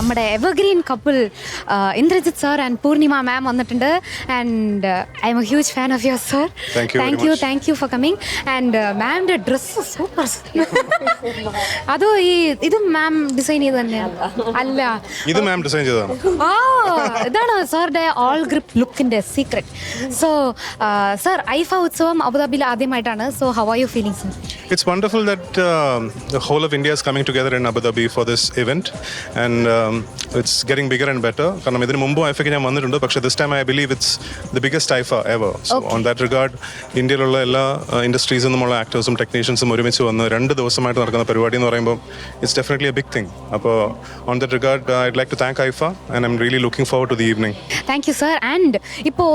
നമ്മുടെ evergreen couple Indrajith sir and Poornima ma'am വന്നിട്ടുണ്ട്. And I am a huge fan of your sir. Thank you for coming. And മാമിൻ്റെ dress super. അതോ ഇത് മാം design ചെയ്ത് തന്നെയാണ്? അല്ല, ഇത് മാം ഡിസൈൻ ചെയ്തതാണ്. ഇതാണ് സാറിൻ്റെ ഓൾ ഗ്രിപ്പ് ലുക്കിൻ്റെ സീക്രട്ട്. സോ സർ, ഐഫ ഉത്സവം അബുദാബിയിൽ ആദ്യമായിട്ടാണ്. So how are you feeling sir? It's wonderful that the whole of India is coming together in Abu Dhabi for this event, and it's getting bigger and better. കാരണം ഇതിന് മുമ്പ് ഐഫയ്ക്ക് ഞാൻ വന്നിട്ടുണ്ട്, പക്ഷേ this time I believe it's the biggest IFA ever. So on that regard, ഇന്ത്യയിലുള്ള എല്ലാ ഇൻഡസ്ട്രീസിൽ നിന്നുമുള്ള ആക്ടേഴ്സും ടെക്നീഷ്യൻസും ഒരുമിച്ച് വന്ന് 2 ദിവസമായിട്ട് നടക്കുന്ന പരിപാടി എന്ന് പറയുമ്പോൾ it's definitely a big thing. അപ്പോൾ on that regard, I'd like to thank IFA, and I'm really looking forward to the evening. Thank you sir. And ഇപ്പോൾ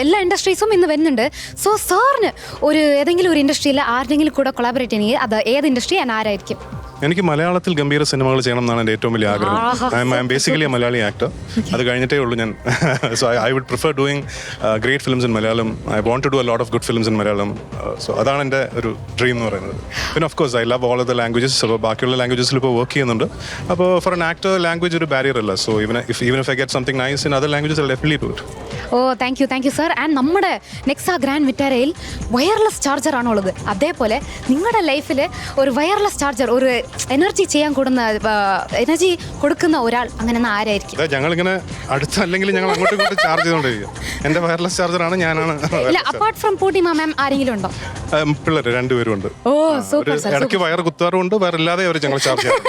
എല്ലാ ഇൻഡസ്ട്രീസും ഇന്ന് വരുന്നുണ്ട്. സോ സാറിന് ഏതെങ്കിലും ഒരു ഇൻഡസ്ട്രിയിൽ ആരുടെങ്കിലും കൂടെ കൊളാബറേറ്റ് ചെയ്യണമെങ്കിൽ അത് ഏത് ഇൻഡസ്ട്രി ആൻഡ് ആരായിരിക്കും? എനിക്ക് മലയാളത്തിൽ ഗംഭീര സിനിമകൾ ചെയ്യണം എന്നാണ് എൻ്റെ ഏറ്റവും വലിയ ആഗ്രഹം. I am basically a Malayali actor. അത് കഴിഞ്ഞിട്ടേ ഉള്ളൂ ഞാൻ. So I would prefer doing great films in Malayalam. I want to do a lot of good films in Malayalam. So അതാണ് എൻ്റെ ഒരു ഡ്രീം എന്ന് പറയുന്നത്. പിന്നെ of course I love all of the languages. അപ്പോൾ ബാക്കിയുള്ള ലാംഗ്വേജസിൽ ഇപ്പോൾ വർക്ക് ചെയ്യുന്നുണ്ട്. അപ്പോൾ ഫോർ എൻ ആക്ടർ ലാംഗ്വേജ് ഒരു ബാരിയർ അല്ല. So even if I get something nice in other languages I definitely do it. Thank you sir. And നമ്മുടെ Nexa grand വിറ്റാരയിൽ wireless charger ആണുള്ളത്. അതേപോലെ നിങ്ങളുടെ ലൈഫിൽ ഒരു വയർലെസ് ചാർജർ, ഒരു എനർജി എനർജി കൊടുക്കുന്ന ഒരാൾ അങ്ങനെ ആരായിരിക്കും? ഞങ്ങളിങ്ങനെ അടുത്തല്ലെങ്കിൽ ഞങ്ങൾ അങ്ങോട്ടും ഇങ്ങോട്ടും ചാർജ് ചെയ്തുകൊണ്ടിരിക്കും. എൻ്റെ വയർലെസ് ചാർജറാണ്, ഞാനാണ്. അപ്പാർട്ട് ഫ്രം പൂർണിമ മാം ആരെങ്കിലും ഉണ്ടോ? പിള്ളേർ 2 പേരുണ്ട്. ഇടയ്ക്ക് വയർ കുത്താറുണ്ട്, വയറില്ലാതെ അവർ ഞങ്ങൾ ചാർജ് ചെയ്യും.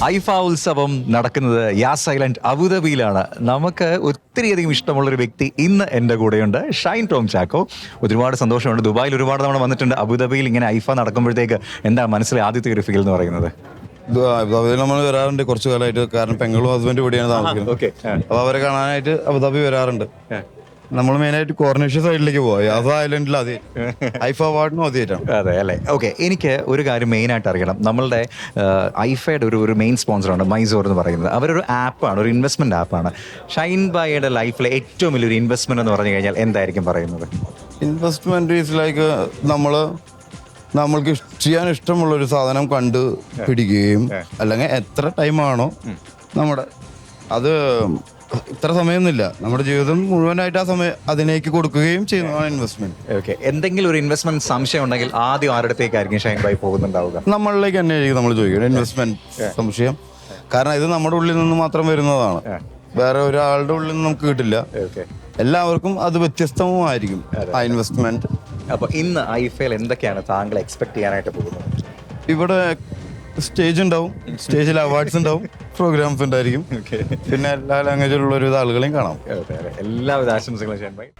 ഐഫ ഉത്സവം നടക്കുന്നത് യാസ് ഐലൻഡ് അബുദാബിയിലാണ്. നമുക്ക് ഒത്തിരിയധികം ഇഷ്ടമുള്ളൊരു വ്യക്തി ഇന്ന് എൻ്റെ കൂടെയുണ്ട്, ഷൈൻ ടോം ചാക്കോ. ഒരുപാട് സന്തോഷമുണ്ട്. ദുബായിൽ ഒരുപാട് തവണ വന്നിട്ടുണ്ട്. അബുദാബിയിൽ ഇങ്ങനെ ഐഫ നടക്കുമ്പോഴത്തേക്ക് എന്താ മനസ്സിലെ ആദ്യത്തെ ഒരു ഫീൽ എന്ന് പറയുന്നത്? അബുദാബിയിൽ നമ്മൾ വരാറുണ്ട് കുറച്ചു കാലമായിട്ട്. കാരണം പെങ്ങളും ഹസ്ബൻഡ് കൂടിയാണ് താമസിക്കുന്നത്. അപ്പോൾ അവരെ കാണാനായിട്ട് അബുദാബി വരാറുണ്ട്. നമ്മൾ മെയിനായിട്ട് കോർണേഷ്യ സൈഡിലേക്ക് പോവാം. യാസ ഐലൻഡിൽ ആദ്യം ഐഫ അവാർഡിനും ആദ്യമായിട്ടാണ്. അതെ അല്ലേ? ഓക്കെ, എനിക്ക് ഒരു കാര്യം മെയിനായിട്ട് അറിയണം. നമ്മളുടെ ഐഫയുടെ ഒരു മെയിൻ സ്പോൺസറാണ് മൈസോർ എന്ന് പറയുന്നത്. അവരൊരു ആപ്പാണ്, ഒരു ഇൻവെസ്റ്റ്മെൻറ്റ് ആപ്പാണ്. ഷൈൻ ബായിയുടെ ലൈഫിലെ ഏറ്റവും വലിയൊരു ഇൻവെസ്റ്റ്മെൻറ്റ് എന്ന് പറഞ്ഞു കഴിഞ്ഞാൽ എന്തായിരിക്കും പറയുന്നത്? ഇൻവെസ്റ്റ്മെൻറ്റ് ഈസ് ലൈക്ക് നമ്മൾക്ക് ചെയ്യാൻ ഇഷ്ടമുള്ളൊരു സാധനം കണ്ട് പിടിക്കുകയും, അല്ലെങ്കിൽ എത്ര ടൈമാണോ നമ്മുടെ അത് ഇത്ര സമയമൊന്നുമില്ല, നമ്മുടെ ജീവിതം മുഴുവനായിട്ട് ആ സമയം അതിലേക്ക് കൊടുക്കുകയും ചെയ്യുന്നതാണ് ഇൻവെസ്റ്റ്മെന്റ്. ഓക്കെ, എന്തെങ്കിലും ഒരു ഇൻവെസ്റ്റ്മെന്റ് സംശയം ഉണ്ടെങ്കിൽ ആദ്യം ആരുടെത്തേക്കായിരിക്കും ഷൈൻ ഭായി പോകുന്നുണ്ടാവുക? നമ്മളിലേക്ക് തന്നെയായിരിക്കും നമ്മൾ ചോദിക്കുന്നത് ഇൻവെസ്റ്റ്മെന്റ് സംശയം. കാരണം ഇത് നമ്മുടെ ഉള്ളിൽ നിന്ന് മാത്രം വരുന്നതാണ്, വേറെ ഒരാളുടെ ഉള്ളിൽ നിന്ന് നമുക്ക് കിട്ടില്ല. എല്ലാവർക്കും അത് വ്യത്യസ്തവുമായിരിക്കും ആ ഇൻവെസ്റ്റ്മെന്റ്. അപ്പോൾ ഇന്ന് ഐഫയിൽ എന്തൊക്കെയാണ് താങ്കൾ എക്സ്പെക്ട് ചെയ്യാനായിട്ട് പോകുന്നത്? ഇവിടെ സ്റ്റേജ് ഉണ്ടാവും, സ്റ്റേജിൽ അവാർഡ്സ് ഉണ്ടാവും, പ്രോഗ്രാംസ് ഉണ്ടായിരിക്കും. പിന്നെ എല്ലാ ലാംഗ്വേജിലുള്ള ഒരുവിധ ആളുകളെയും കാണാം. എല്ലാവിധ ആശംസകളും ഷൈൻ ഭായി.